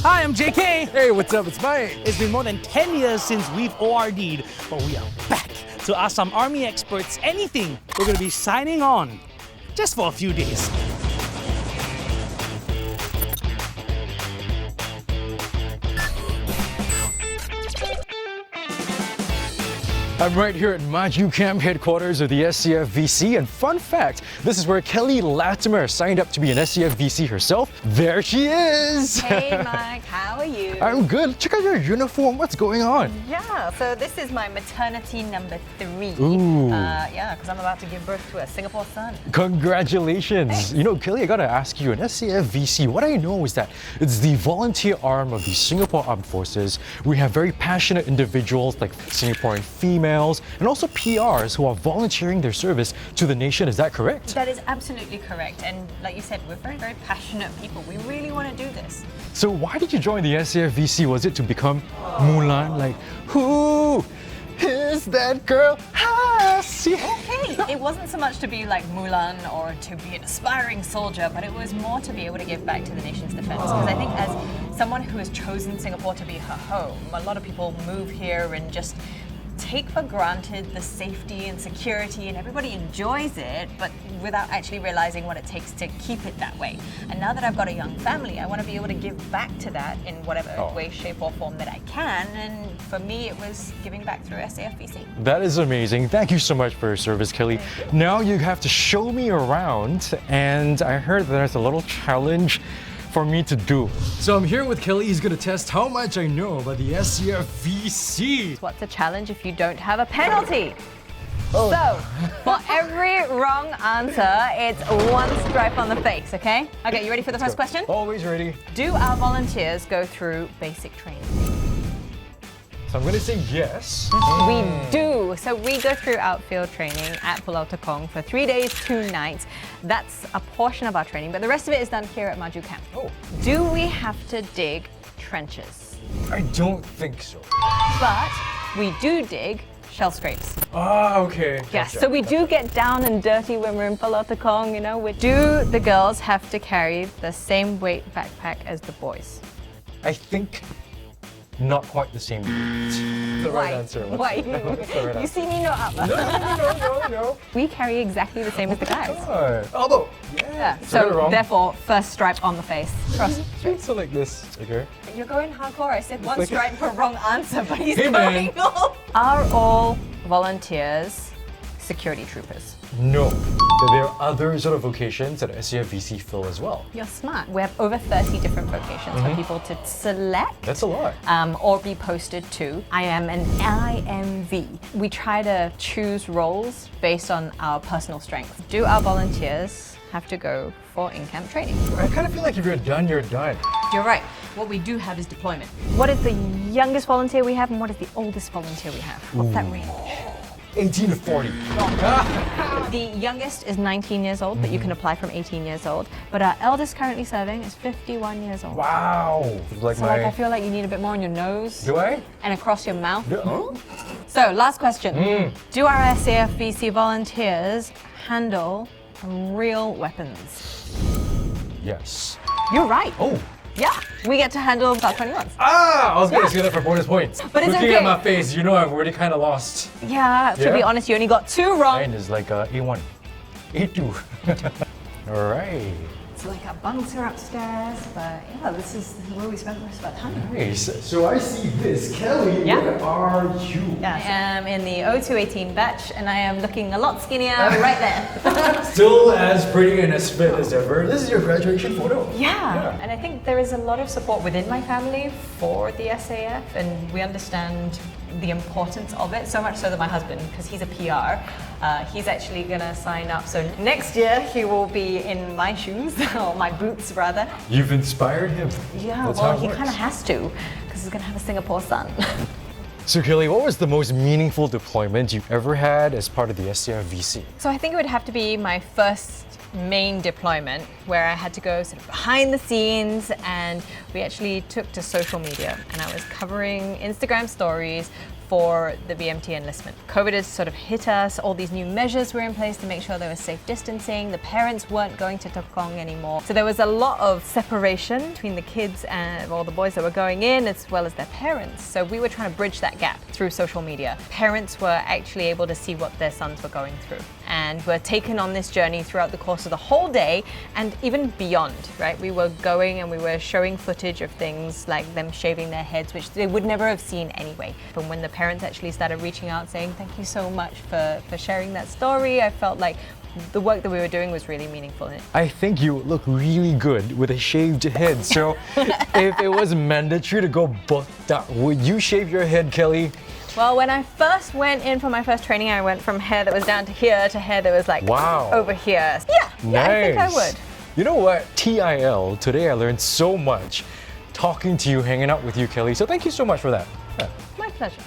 Hi, I'm JK. Hey, what's up? It's Mike. It's been more than 10 years since we've ORD'd, but we are back to ask some Army experts anything. We're going to be signing on just for a few days. I'm right here at Maju Camp headquarters of the SCF-VC, and fun fact, this is where Kelly Latimer signed up to be an SCF-VC herself. There she is! Hey Mike, how are you? I'm good. Check out your uniform. What's going on? Yeah, so this is my maternity number 3. Ooh. Yeah, because I'm about to give birth to a Singapore son. Congratulations. Thanks. You know, Kelly, I gotta ask you, an SCF-VC, what I know is that it's the volunteer arm of the Singapore Armed Forces. We have very passionate individuals like Singaporean females and also PRs who are volunteering their service to the nation. Is that correct? That is absolutely correct. And like you said, we're very, very passionate people. We really want to do this. So why did you join the SCF-VC? Was it to become Mulan? Like, who is that girl I see? Okay, it wasn't so much to be like Mulan or to be an aspiring soldier, but it was more to be able to give back to the nation's defense. Because I think as someone who has chosen Singapore to be her home, a lot of people move here and just take for granted the safety and security, and everybody enjoys it, but without actually realizing what it takes to keep it that way. And now that I've got a young family, I want to be able to give back to that in whatever way, shape or form that I can. And for me, it was giving back through SCF-VC. That is amazing. Thank you so much for your service, Kelly. Now you have to show me around, and I heard that there's a little challenge for me to do. So I'm here with Kelly. He's gonna test how much I know about the SCF-VC. What's a challenge if you don't have a penalty? So, for every wrong answer, it's 1 stripe on the face, okay? Okay, you ready for the first question? Always ready. Do our volunteers go through basic training? So I'm gonna say yes. We do. So we go through outfield training at Pulau Tekong for 3 days, 2 nights. That's a portion of our training, but the rest of it is done here at Maju Camp. Oh. Do we have to dig trenches? I don't think so. But we do dig shell scrapes. Ah, okay. Yes, Gotcha. so we do get down and dirty when we're in Pulau Tekong, you know. Do the girls have to carry the same weight backpack as the boys? I think not quite the same. The right answer. Why? What's the right You answer? see me no up. No. We carry exactly the same as the guys. Elbow. Yeah. So I got it So wrong. therefore, first stripe on the face. Cross. So like this. Okay. You're going hardcore. I said 1 like- stripe for wrong answer, but he's Hey, going man. all. Are all volunteers security troopers? No. There are other sort of vocations that SCF-VC fill as well. You're smart. We have over 30 different vocations for people to select. That's a lot. Or be posted to. I am an IMV. We try to choose roles based on our personal strengths. Do our volunteers have to go for in-camp training? I kind of feel like if you're done, you're done. You're right. What we do have is deployment. What is the youngest volunteer we have and what is the oldest volunteer we have? What's that range? 18 to 40. The youngest is 19 years old, but you can apply from 18 years old. But our eldest currently serving is 51 years old. Wow. Like So I feel like you need a bit more on your nose Do I? and across your mouth. Oh. So, last question. Do our SCF-VC volunteers handle real weapons? Yes. You're right. Oh. Yeah, we get to handle about 21s. Ah! I was gonna say that for bonus points. But it's Looking okay. at my face, you know I've already kind of lost. Yeah, to be Yeah? honest, you only got 2 wrong. Mine is like A1, A2. All right. It's like our bunks are upstairs, but yeah, this is where we spent most of our time. Nice. So I see this. Kelly, Yeah. where are you? I am in the 0218 batch, and I am looking a lot skinnier right there. Still as pretty and as fit as ever. This is your graduation photo. Yeah, and I think there is a lot of support within my family for the SAF, and we understand the importance of it, so much so that my husband, because he's a PR, he's actually gonna sign up. So next year he will be in my shoes, or my boots rather. You've inspired him. Yeah, That's well, how it he works. kind of has to, because he's gonna have a Singapore son. So Kelly, what was the most meaningful deployment you've ever had as part of the SCF-VC? So I think it would have to be my first main deployment where I had to go sort of behind the scenes, and we actually took to social media, and I was covering Instagram stories for the BMT enlistment. COVID has sort of hit us, all these new measures were in place to make sure there was safe distancing, the parents weren't going to Tekong anymore. So there was a lot of separation between the kids and all the boys that were going in as well as their parents. So we were trying to bridge that gap through social media. Parents were actually able to see what their sons were going through and were taken on this journey throughout the course of the whole day and even beyond, right? We were going and we were showing footage of things like them shaving their heads, which they would never have seen anyway. But when the parents actually started reaching out saying, thank you so much for sharing that story, I felt like the work that we were doing was really meaningful. I think you look really good with a shaved head. So if it was mandatory to go botak, would you shave your head, Kelly? Well, when I first went in for my first training, I went from hair that was down to here to hair that was like over here. Yeah, Nice. I think I would. You know what? TIL, today I learned so much talking to you, hanging out with you, Kelly. So thank you so much for that. Yeah. My pleasure.